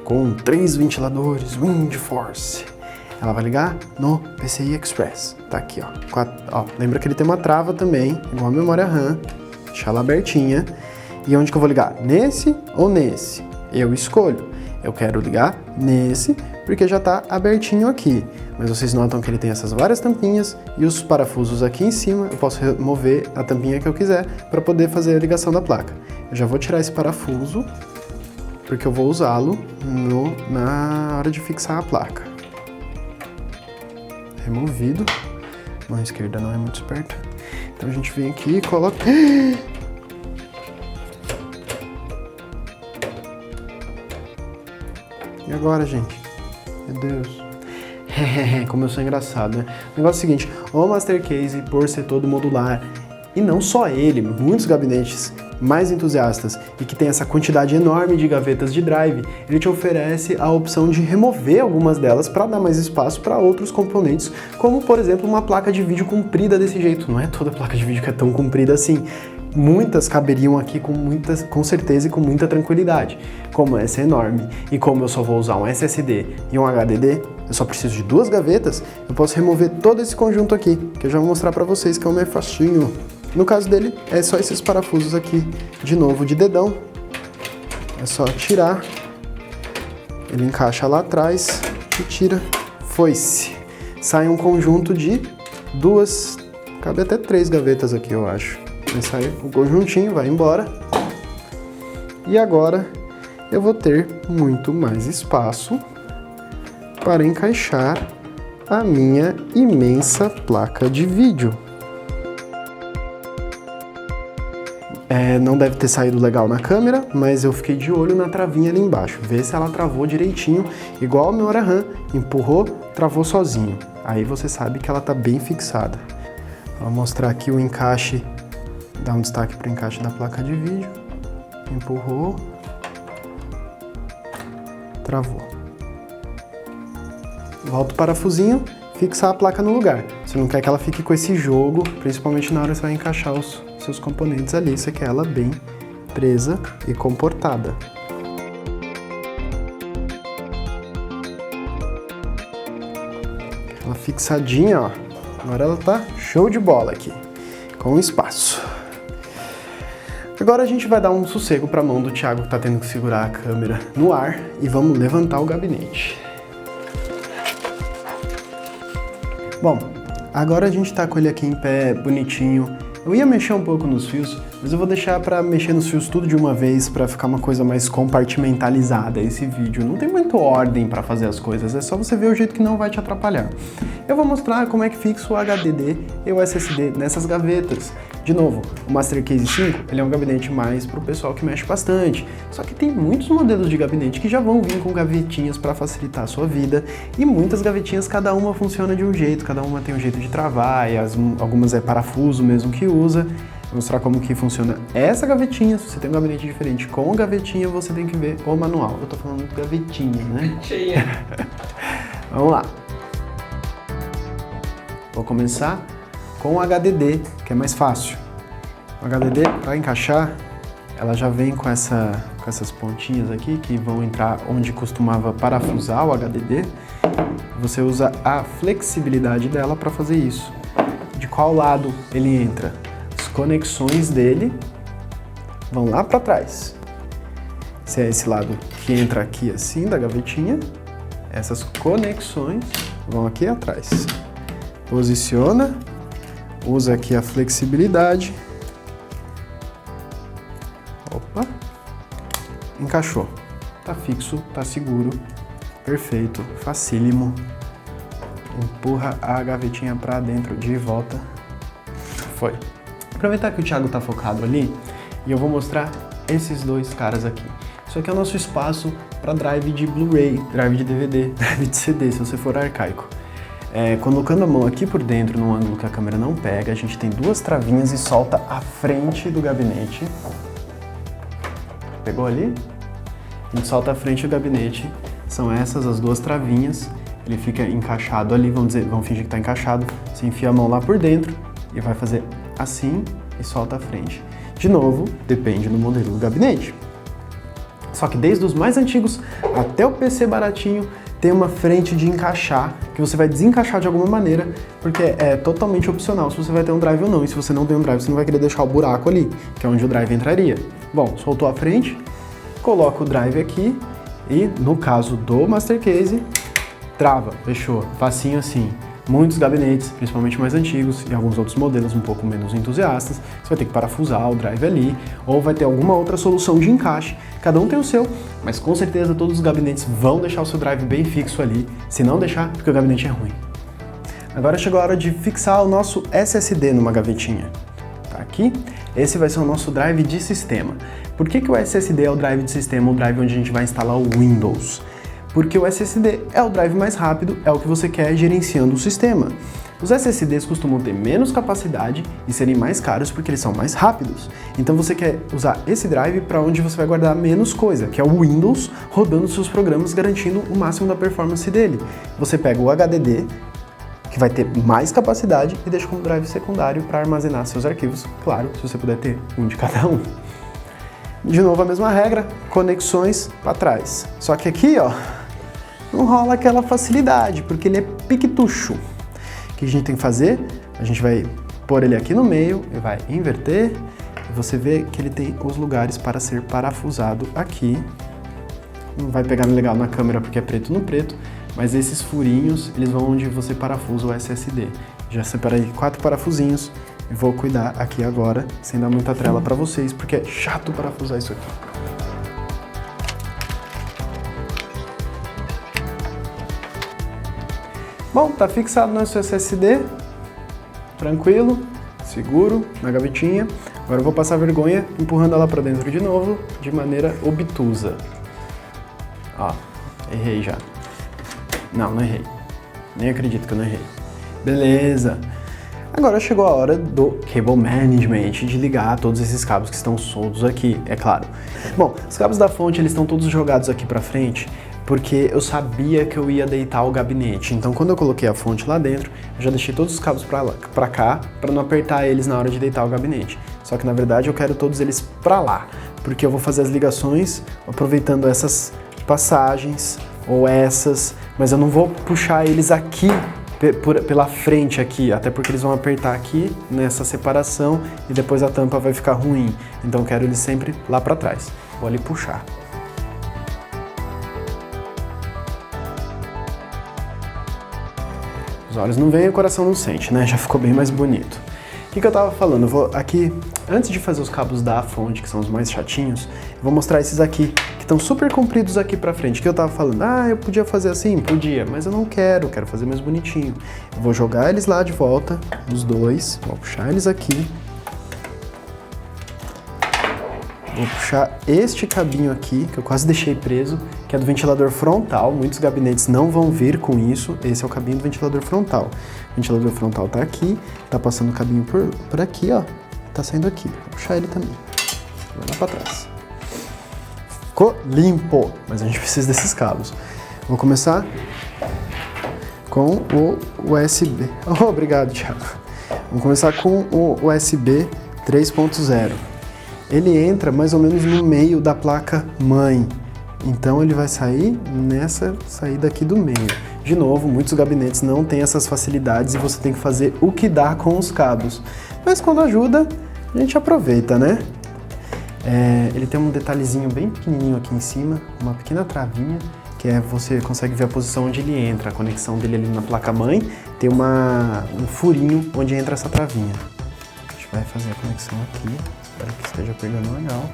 com 3 ventiladores WindForce. Ela vai ligar no PCI Express. Tá aqui, ó. Lembra que ele tem uma trava também, igual a memória RAM. Deixa ela abertinha. E onde que eu vou ligar? Nesse ou nesse? Eu escolho. Eu quero ligar nesse porque já tá abertinho aqui. Mas vocês notam que ele tem essas várias tampinhas e os parafusos aqui em cima. Eu posso remover a tampinha que eu quiser para poder fazer a ligação da placa. Eu já vou tirar esse parafuso porque eu vou usá-lo na hora de fixar a placa. Removido. A mão esquerda não é muito esperta. Então a gente vem aqui e coloca... E agora, gente? Meu Deus. Como eu sou engraçado, né? O negócio é o seguinte, o Master Case, por ser todo modular, e não só ele, muitos gabinetes mais entusiastas e que tem essa quantidade enorme de gavetas de drive, ele te oferece a opção de remover algumas delas para dar mais espaço para outros componentes, como por exemplo uma placa de vídeo comprida desse jeito. Não é toda placa de vídeo que é tão comprida assim. Muitas caberiam aqui com certeza e com muita tranquilidade. Como essa é enorme e como eu só vou usar um SSD e um HDD, eu só preciso de 2 gavetas, eu posso remover todo esse conjunto aqui, que eu já vou mostrar para vocês que é o mais facinho. No caso dele, é só esses parafusos aqui, de novo de dedão. É só tirar, ele encaixa lá atrás e tira, foi-se. Sai um conjunto de 2, cabe até 3 gavetas aqui, eu acho. Vai sair o conjuntinho, vai embora. E agora eu vou ter muito mais espaço para encaixar a minha imensa placa de vídeo. Não deve ter saído legal na câmera, mas eu fiquei de olho na travinha ali embaixo. Vê se ela travou direitinho, igual a memória RAM. Empurrou, travou sozinho. Aí você sabe que ela está bem fixada. Vou mostrar aqui o encaixe. Dá um destaque para o encaixe da placa de vídeo. Empurrou. Travou. Volta o parafusinho, fixar a placa no lugar. Você não quer que ela fique com esse jogo, principalmente na hora que você vai encaixar os seus componentes ali. Você quer ela bem presa e comportada. Ela fixadinha, ó. Agora ela tá show de bola aqui, com espaço. Agora a gente vai dar um sossego para a mão do Thiago, que tá tendo que segurar a câmera no ar, e vamos levantar o gabinete. Bom, agora a gente tá com ele aqui em pé, bonitinho, Eu ia mexer um pouco nos fios, mas eu vou deixar para mexer nos fios tudo de uma vez para ficar uma coisa mais compartimentalizada esse vídeo. Não tem muita ordem para fazer as coisas, é só você ver o jeito que não vai te atrapalhar. Eu vou mostrar como é que fixa o HDD e o SSD nessas gavetas. De novo, o Master Case 5 ele é um gabinete mais para o pessoal que mexe bastante, só que tem muitos modelos de gabinete que já vão vir com gavetinhas para facilitar a sua vida, e muitas gavetinhas, cada uma funciona de um jeito, cada uma tem um jeito de travar, e algumas é parafuso mesmo que usa. Vou mostrar como que funciona essa gavetinha. Se você tem um gabinete diferente com gavetinha, você tem que ver o manual. Eu tô falando de gavetinha, né? Gavetinha. Vamos lá. Vou começar com o HDD, que é mais fácil. O HDD, para encaixar, ela já vem com essas pontinhas aqui, que vão entrar onde costumava parafusar o HDD. Você usa a flexibilidade dela para fazer isso. De qual lado ele entra? As conexões dele vão lá para trás. Se é esse lado que entra aqui assim, da gavetinha, essas conexões vão aqui atrás. Posiciona, usa aqui a flexibilidade. Opa! Encaixou. Tá fixo, tá seguro. Perfeito, facílimo. Empurra a gavetinha para dentro de volta. Foi. Aproveitar que o Thiago tá focado ali e eu vou mostrar esses dois caras aqui. Isso aqui é o nosso espaço para drive de Blu-ray, drive de DVD, drive de CD, se você for arcaico. Colocando a mão aqui por dentro, num ângulo que a câmera não pega, a gente tem duas travinhas e solta a frente do gabinete. Pegou ali? A gente solta a frente do gabinete. São essas as duas travinhas. Ele fica encaixado ali, vamos fingir que está encaixado. Você enfia a mão lá por dentro e vai fazer assim e solta a frente. De novo, depende do modelo do gabinete. Só que desde os mais antigos até o PC baratinho, tem uma frente de encaixar, que você vai desencaixar de alguma maneira, porque é totalmente opcional se você vai ter um drive ou não. E se você não tem um drive, você não vai querer deixar o buraco ali, que é onde o drive entraria. Bom, soltou a frente, coloca o drive aqui e, no caso do Master Case, trava, fechou, facinho assim. Muitos gabinetes, principalmente mais antigos, e alguns outros modelos um pouco menos entusiastas, você vai ter que parafusar o drive ali, ou vai ter alguma outra solução de encaixe. Cada um tem o seu, mas com certeza todos os gabinetes vão deixar o seu drive bem fixo ali, se não deixar, porque o gabinete é ruim. Agora chegou a hora de fixar o nosso SSD numa gavetinha. Tá aqui, esse vai ser o nosso drive de sistema. Por que o SSD é o drive de sistema, o drive onde a gente vai instalar o Windows? Porque o SSD é o drive mais rápido, é o que você quer gerenciando o sistema. Os SSDs costumam ter menos capacidade e serem mais caros porque eles são mais rápidos. Então você quer usar esse drive para onde você vai guardar menos coisa, que é o Windows rodando seus programas, garantindo o máximo da performance dele. Você pega o HDD, que vai ter mais capacidade, e deixa como drive secundário para armazenar seus arquivos. Claro, se você puder ter um de cada um. De novo a mesma regra, conexões para trás. Só que aqui, ó, não rola aquela facilidade, porque ele é piquetucho. O que a gente tem que fazer? A gente vai pôr ele aqui no meio e vai inverter. E você vê que ele tem os lugares para ser parafusado aqui. Não vai pegar legal na câmera porque é preto no preto, mas esses furinhos, eles vão onde você parafusa o SSD. Já separei 4 parafusinhos e vou cuidar aqui agora, sem dar muita trela para vocês, porque é chato parafusar isso aqui. Bom, tá fixado nosso SSD, tranquilo, seguro, na gavetinha. Agora eu vou passar vergonha empurrando ela para dentro de novo, de maneira obtusa. Ó, errei já. Não errei. Nem acredito que eu não errei. Beleza. Agora chegou a hora do Cable Management, de ligar todos esses cabos que estão soltos aqui, é claro. Bom, os cabos da fonte, eles estão todos jogados aqui para frente, porque eu sabia que eu ia deitar o gabinete. Então quando eu coloquei a fonte lá dentro, eu já deixei todos os cabos para cá, para não apertar eles na hora de deitar o gabinete. Só que na verdade eu quero todos eles para lá, porque eu vou fazer as ligações aproveitando essas passagens ou essas, mas eu não vou puxar eles aqui pela frente aqui, até porque eles vão apertar aqui nessa separação e depois a tampa vai ficar ruim. Então eu quero eles sempre lá para trás. Vou ali puxar. Os olhos não veem, o coração não sente, né? Já ficou bem mais bonito. O que eu tava falando? Eu vou aqui, antes de fazer os cabos da fonte, que são os mais chatinhos, eu vou mostrar esses aqui, que estão super compridos aqui pra frente. O que eu tava falando? Ah, eu podia fazer assim? Podia, mas eu não quero fazer mais bonitinho. Eu vou jogar eles lá de volta, os dois, vou puxar eles aqui. Vou puxar este cabinho aqui, que eu quase deixei preso, que é do ventilador frontal. Muitos gabinetes não vão vir com isso. Esse é o cabinho do ventilador frontal. O ventilador frontal tá aqui, tá passando o cabinho por aqui, ó. Tá saindo aqui. Vou puxar ele também. Vai lá pra trás. Ficou limpo, mas a gente precisa desses cabos. Vou começar com o USB. Oh, obrigado, Thiago. Vamos começar com o USB 3.0. Ele entra mais ou menos no meio da placa mãe, então ele vai sair nessa saída aqui do meio. De novo, muitos gabinetes não têm essas facilidades e você tem que fazer o que dá com os cabos. Mas quando ajuda, a gente aproveita, né? Ele tem um detalhezinho bem pequenininho aqui em cima, uma pequena travinha, que você consegue ver a posição onde ele entra, a conexão dele ali na placa mãe, tem um furinho onde entra essa travinha. A gente vai fazer a conexão aqui. Espero que esteja pegando legal.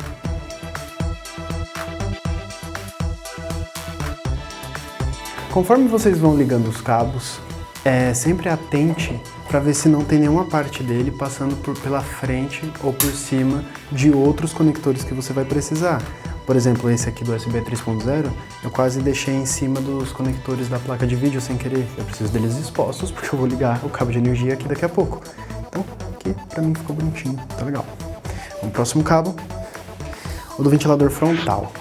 Conforme vocês vão ligando os cabos, sempre atente para ver se não tem nenhuma parte dele passando pela frente ou por cima de outros conectores que você vai precisar. Por exemplo, esse aqui do USB 3.0, eu quase deixei em cima dos conectores da placa de vídeo sem querer. Eu preciso deles expostos porque eu vou ligar o cabo de energia aqui daqui a pouco. Então, aqui pra mim ficou bonitinho, tá legal. O próximo cabo, o do ventilador frontal.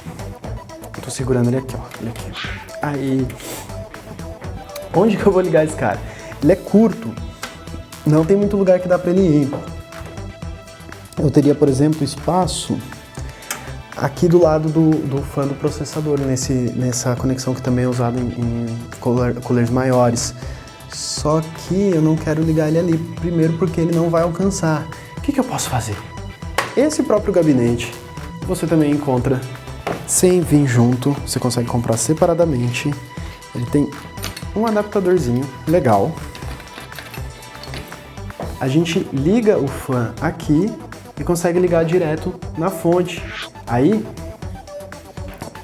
Eu tô segurando ele aqui, ó. Olha aqui. Aí, onde que eu vou ligar esse cara? Ele é curto, não tem muito lugar que dá pra ele ir. Eu teria, por exemplo, espaço aqui do lado do fã do processador, nessa conexão que também é usada em coolers maiores. Só que eu não quero ligar ele ali, primeiro porque ele não vai alcançar. O que eu posso fazer? Esse próprio gabinete você também encontra sem vir junto, você consegue comprar separadamente. Ele tem um adaptadorzinho legal. A gente liga o fã aqui e consegue ligar direto na fonte. Aí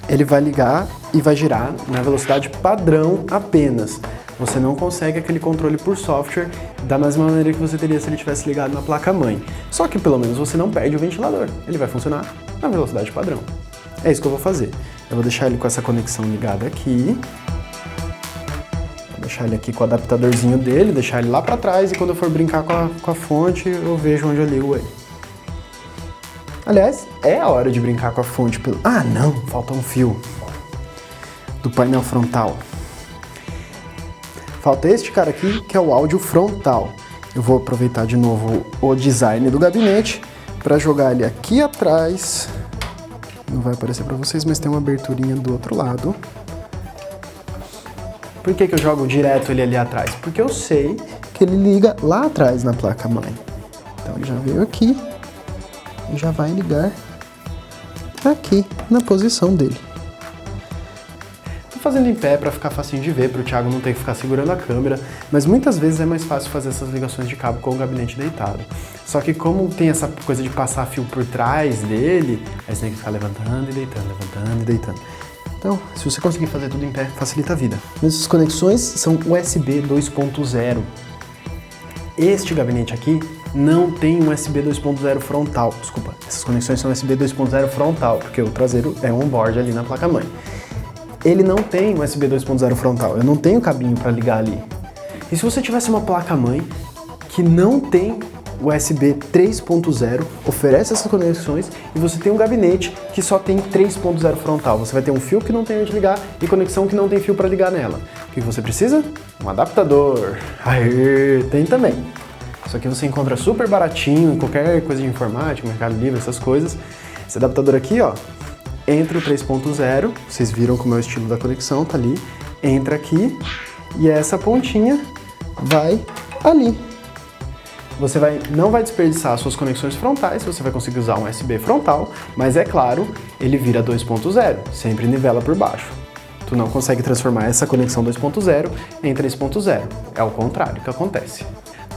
ele vai ligar e vai girar na velocidade padrão apenas. Você não consegue aquele controle por software da mesma maneira que você teria se ele tivesse ligado na placa-mãe. Só que pelo menos você não perde o ventilador. Ele vai funcionar na velocidade padrão. É isso que eu vou fazer. Eu vou deixar ele com essa conexão ligada aqui. Vou deixar ele aqui com o adaptadorzinho dele, deixar ele lá pra trás e quando eu for brincar com a fonte, eu vejo onde eu ligo ele. Aliás, é a hora de brincar com a fonte. Ah, não! Falta um fio do painel frontal. Falta este cara aqui, que é o áudio frontal. Eu vou aproveitar de novo o design do gabinete para jogar ele aqui atrás. Não vai aparecer para vocês, mas tem uma aberturinha do outro lado. Por que eu jogo direto ele ali atrás? Porque eu sei que ele liga lá atrás na placa-mãe. Então ele já veio aqui e já vai ligar aqui na posição dele. Fazendo em pé para ficar facinho de ver, para o Thiago não ter que ficar segurando a câmera, mas muitas vezes é mais fácil fazer essas ligações de cabo com o gabinete deitado. Só que como tem essa coisa de passar fio por trás dele, aí você tem que ficar levantando e deitando, levantando e deitando. Então, se você conseguir fazer tudo em pé, facilita a vida. Essas conexões são USB 2.0. Este gabinete aqui não tem um USB 2.0 frontal. Desculpa, essas conexões são USB 2.0 frontal, porque o traseiro é um onboard ali na placa-mãe. Ele não tem USB 2.0 frontal, eu não tenho cabinho para ligar ali. E se você tivesse uma placa-mãe que não tem USB 3.0, oferece essas conexões, e você tem um gabinete que só tem 3.0 frontal, você vai ter um fio que não tem onde ligar e conexão que não tem fio para ligar nela. O que você precisa? Um adaptador. Aê, tem também. Isso aqui você encontra super baratinho em qualquer coisa de informática, Mercado Livre, essas coisas. Esse adaptador aqui, ó, entra o 3.0, vocês viram como é o estilo da conexão, tá ali, entra aqui e essa pontinha vai ali. Você não vai desperdiçar suas conexões frontais, você vai conseguir usar um USB frontal, mas é claro, ele vira 2.0, sempre nivela por baixo. Tu não consegue transformar essa conexão 2.0 em 3.0, é o contrário que acontece.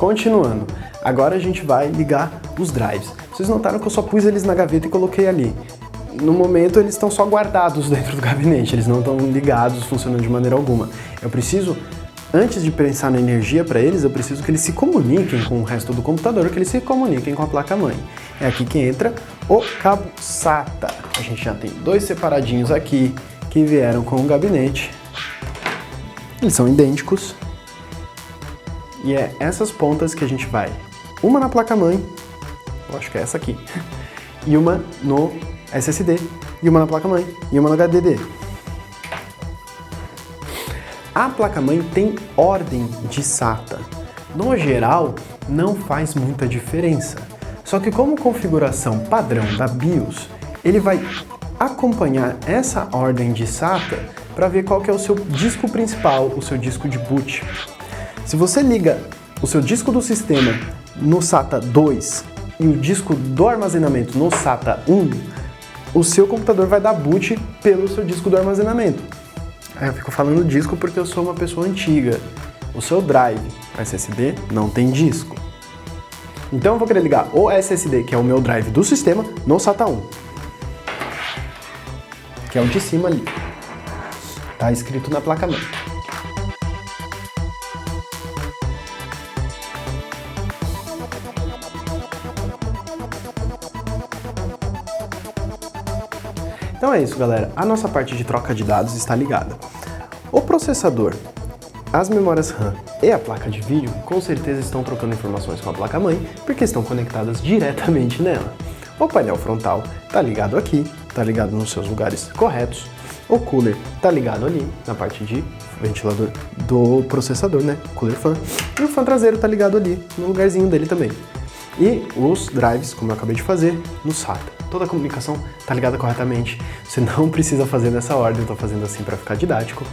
Continuando, agora a gente vai ligar os drives. Vocês notaram que eu só pus eles na gaveta e coloquei ali. No momento eles estão só guardados dentro do gabinete, eles não estão ligados, funcionando de maneira alguma. Eu preciso, antes de pensar na energia para eles, eu preciso que eles se comuniquem com o resto do computador, que eles se comuniquem com a placa-mãe. É aqui que entra o cabo SATA. A gente já tem dois separadinhos aqui que vieram com o gabinete. Eles são idênticos. E é essas pontas que a gente vai, uma na placa-mãe, eu acho que é essa aqui, e uma no SSD, e uma na placa-mãe, e uma no HDD. A placa-mãe tem ordem de SATA. No geral, não faz muita diferença. Só que como configuração padrão da BIOS, ele vai acompanhar essa ordem de SATA para ver qual que é o seu disco principal, o seu disco de boot. Se você liga o seu disco do sistema no SATA 2 e o disco do armazenamento no SATA 1, o seu computador vai dar boot pelo seu disco do armazenamento. Aí eu fico falando disco porque eu sou uma pessoa antiga. O seu drive, o SSD, não tem disco. Então eu vou querer ligar o SSD, que é o meu drive do sistema, no SATA 1. Que é o de cima ali. Tá escrito na placa-mãe. Então é isso, galera. A nossa parte de troca de dados está ligada. O processador, as memórias RAM e a placa de vídeo com certeza estão trocando informações com a placa-mãe porque estão conectadas diretamente nela. O painel frontal está ligado aqui, está ligado nos seus lugares corretos. O cooler está ligado ali na parte de ventilador do processador, né? Cooler fan. E o fan traseiro está ligado ali no lugarzinho dele também. E os drives, como eu acabei de fazer, no SATA. Toda a comunicação está ligada corretamente. Você não precisa fazer nessa ordem, eu estou fazendo assim para ficar didático.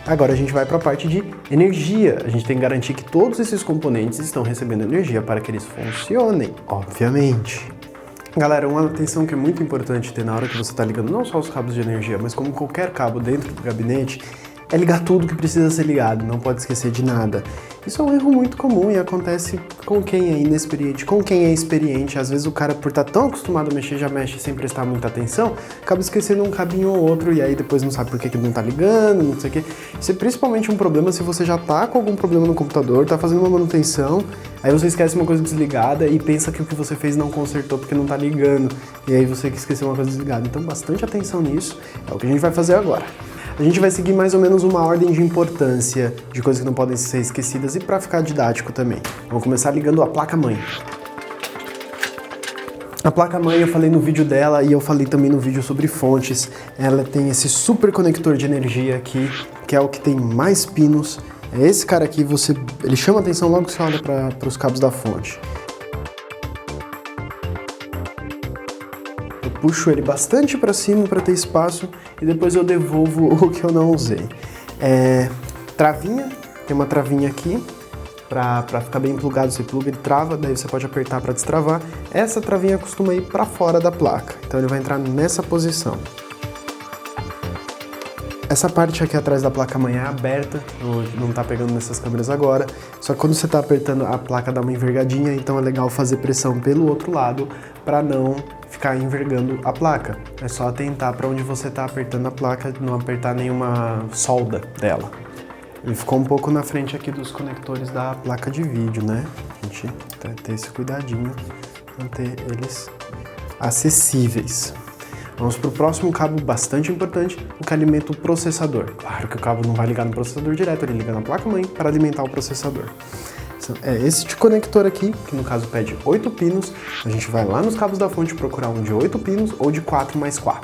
Agora a gente vai para a parte de energia. A gente tem que garantir que todos esses componentes estão recebendo energia para que eles funcionem, obviamente. Galera, uma atenção que é muito importante ter na hora que você está ligando não só os cabos de energia, mas como qualquer cabo dentro do gabinete, é ligar tudo que precisa ser ligado, não pode esquecer de nada. Isso é um erro muito comum e acontece com quem é inexperiente, com quem é experiente. Às vezes o cara, por estar tão acostumado a mexer, já mexe sem prestar muita atenção, acaba esquecendo um cabinho ou outro e aí depois não sabe por que não tá ligando, não sei o quê. Isso é principalmente um problema se você já tá com algum problema no computador, tá fazendo uma manutenção, aí você esquece uma coisa desligada e pensa que o que você fez não consertou porque não tá ligando, e aí você esqueceu uma coisa desligada. Então bastante atenção nisso, é o que a gente vai fazer agora. A gente vai seguir mais ou menos uma ordem de importância de coisas que não podem ser esquecidas e para ficar didático também. Vamos começar ligando a placa-mãe. A placa-mãe eu falei no vídeo dela e eu falei também no vídeo sobre fontes. Ela tem esse super conector de energia aqui, que é o que tem mais pinos. É esse cara aqui, ele chama atenção logo que você olha para os cabos da fonte. Puxo ele bastante para cima para ter espaço e depois eu devolvo o que eu não usei. Travinha, tem uma travinha aqui para ficar bem plugado, você pluga, ele trava, daí você pode apertar para destravar. Essa travinha costuma ir para fora da placa, então ele vai entrar nessa posição. Essa parte aqui atrás da placa-mãe é aberta, não tá pegando nessas câmeras agora, só que quando você tá apertando a placa dá uma envergadinha, então é legal fazer pressão pelo outro lado para não ficar envergando a placa. É só atentar para onde você tá apertando a placa, não apertar nenhuma solda dela. Ele ficou um pouco na frente aqui dos conectores da placa de vídeo, né? A gente tem que ter esse cuidadinho, manter eles acessíveis. Vamos para o próximo cabo bastante importante, o que alimenta o processador. Claro que o cabo não vai ligar no processador direto, ele liga na placa-mãe para alimentar o processador. É esse de conector aqui, que no caso pede 8 pinos, a gente vai lá nos cabos da fonte procurar um de 8 pinos ou de 4+4.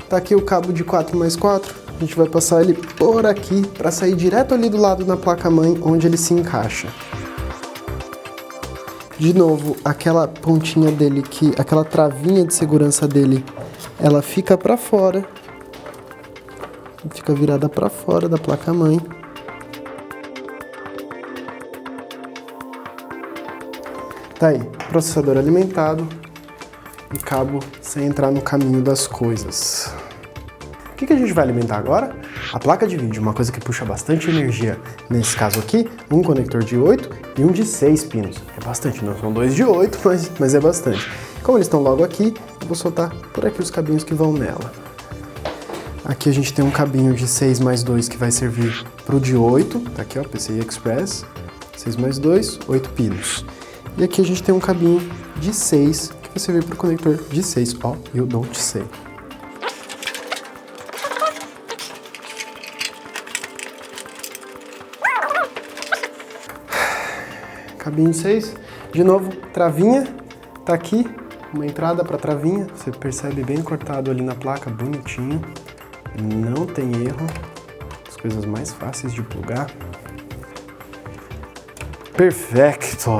Tá aqui o cabo de 4+4, a gente vai passar ele por aqui para sair direto ali do lado da placa-mãe onde ele se encaixa. De novo, aquela pontinha dele, aquela travinha de segurança dele, ela fica para fora, fica virada para fora da placa-mãe. Tá aí, processador alimentado e cabo sem entrar no caminho das coisas. O que a gente vai alimentar agora? A placa de vídeo, uma coisa que puxa bastante energia. Nesse caso aqui, um conector de 8 e um de 6 pinos. É bastante, não são dois de 8, mas é bastante. Como eles estão logo aqui, eu vou soltar por aqui os cabinhos que vão nela. Aqui a gente tem um cabinho de 6 mais 2 que vai servir para o de 8. Tá aqui, ó, PCI Express. 6 mais 2, 8 pinos. E aqui a gente tem um cabinho de 6 que vai servir para o conector de 6. Ó, you don't say. Cabinho 6, de novo, travinha, tá aqui, uma entrada para travinha, você percebe bem cortado ali na placa, bonitinho, não tem erro, as coisas mais fáceis de plugar. Perfeito!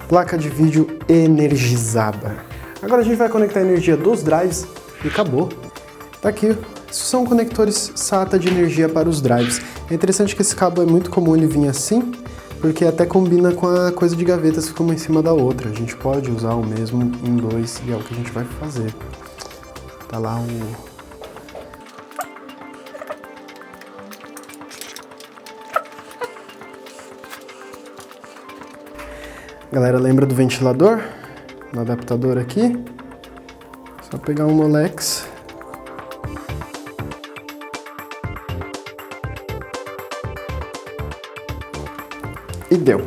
Placa de vídeo energizada. Agora a gente vai conectar a energia dos drives e acabou. Tá aqui, são conectores SATA de energia para os drives. É interessante que esse cabo é muito comum ele vir assim, porque até combina com a coisa de gavetas que fica uma em cima da outra. A gente pode usar o mesmo em dois e é o que a gente vai fazer. Tá lá o... Galera, lembra do ventilador? No adaptador aqui. Só pegar um Molex. E deu.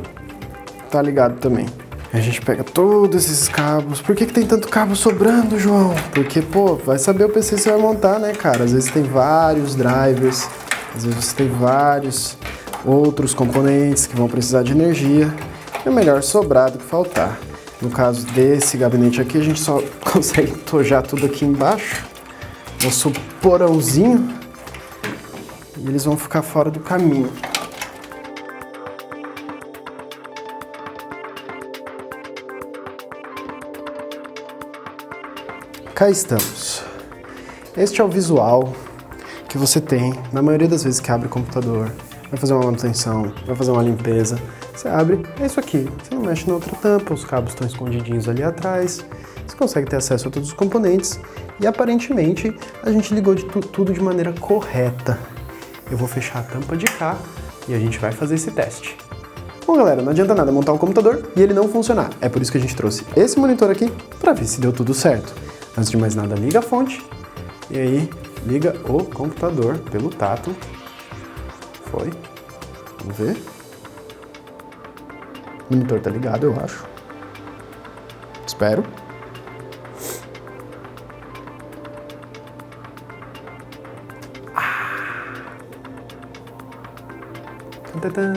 Tá ligado também. A gente pega todos esses cabos. Por que tem tanto cabo sobrando, João? Porque, pô, vai saber o PC que você vai montar, né, cara? Às vezes tem vários drivers, às vezes você tem vários outros componentes que vão precisar de energia. É melhor sobrar do que faltar. No caso desse gabinete aqui, a gente só consegue tojar tudo aqui embaixo. Nosso porãozinho. E eles vão ficar fora do caminho. Cá estamos. Este é o visual que você tem na maioria das vezes que abre o computador, vai fazer uma manutenção, vai fazer uma limpeza. Você abre, é isso aqui. Você não mexe na outra tampa, os cabos estão escondidinhos ali atrás. Você consegue ter acesso a todos os componentes e aparentemente a gente ligou tudo de maneira correta. Eu vou fechar a tampa de cá e a gente vai fazer esse teste. Bom, galera, não adianta nada montar um computador e ele não funcionar. É por isso que a gente trouxe esse monitor aqui para ver se deu tudo certo. Antes de mais nada, liga a fonte e aí liga o computador pelo tato. Foi. Vamos ver. O monitor tá ligado, eu acho. Espero. Tadã.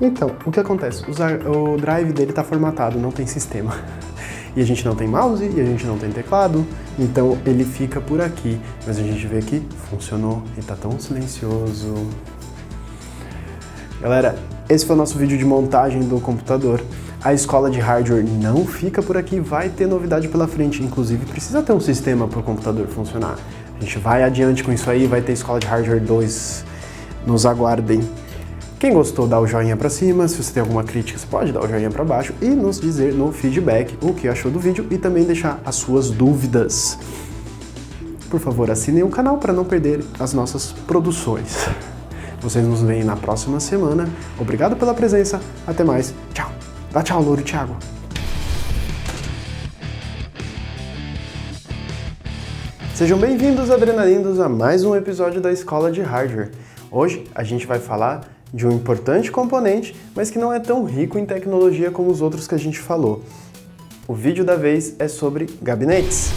Então, o que acontece? O drive dele está formatado, não tem sistema. E a gente não tem mouse, e a gente não tem teclado, então ele fica por aqui. Mas a gente vê que funcionou e tá tão silencioso. Galera, esse foi o nosso vídeo de montagem do computador. A escola de hardware não fica por aqui, vai ter novidade pela frente. Inclusive, precisa ter um sistema para o computador funcionar. A gente vai adiante com isso aí, vai ter escola de hardware 2. Nos aguardem. Quem gostou, dá o joinha pra cima. Se você tem alguma crítica, você pode dar o joinha pra baixo e nos dizer no feedback o que achou do vídeo e também deixar as suas dúvidas. Por favor, assinem o canal para não perder as nossas produções. Vocês nos veem na próxima semana. Obrigado pela presença. Até mais. Tchau. Dá tchau, Louro e Thiago. Sejam bem-vindos, adrenalindos, a mais um episódio da Escola de Hardware. Hoje a gente vai falar de um importante componente, mas que não é tão rico em tecnologia como os outros que a gente falou. O vídeo da vez é sobre gabinetes.